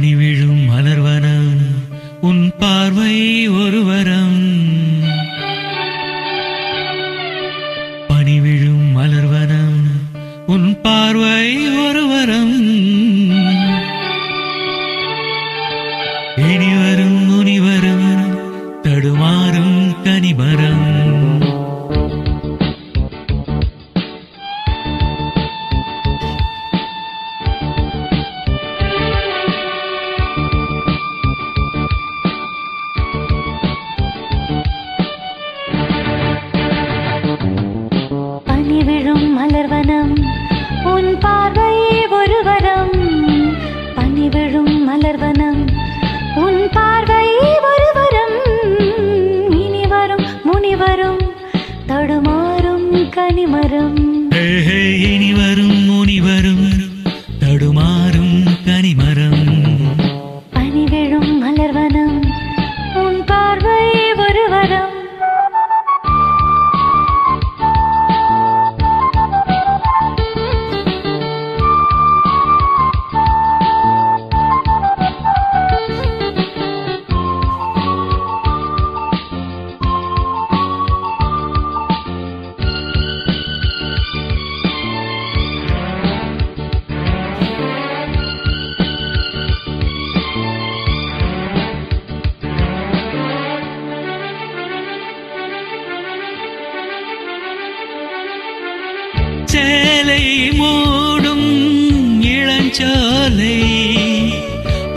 பனி விழும் மலர்வனம் உன் பார்வை ஒரு வரம். பனி விழும் மலர்வனம் உன் பார்வை ஒரு வரம். இனிவரும் முனிவரும் தடுமாறும் கனிமரம். பனி விழும் மலர்வனம் உன் பார்வை ஒரு வரம். பனி விழும் மலர்வனம் உன் பார்வை ஒரு வரம். இனி வரும் முனிவரும் தடுமாறும் கனிமரம். இனி வரும் முனிவரும் தடுமாறும் கனிமரம். பனி விழும் மலர்வனம் உன் பார்வை ஒரு வரம். சேலை மூடும் இளஞ்சோலை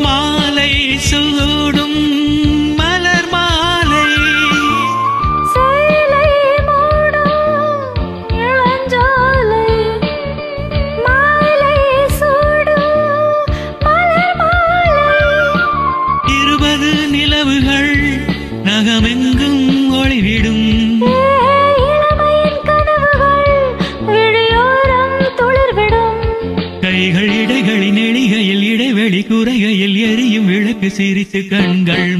மாலை சூடும் மலர் மாலை. சேலை மூடும் இளஞ்சோலை மாலை சூடும் மலர் மாலை. 20 நிலவுகள் நகமெங்கும் ஒளிவிடும். கைகள் இடைகளின் எளிகையில் இடைவெளி குறைகையில் எரியும் விளக்கு சிரித்து கண்கள்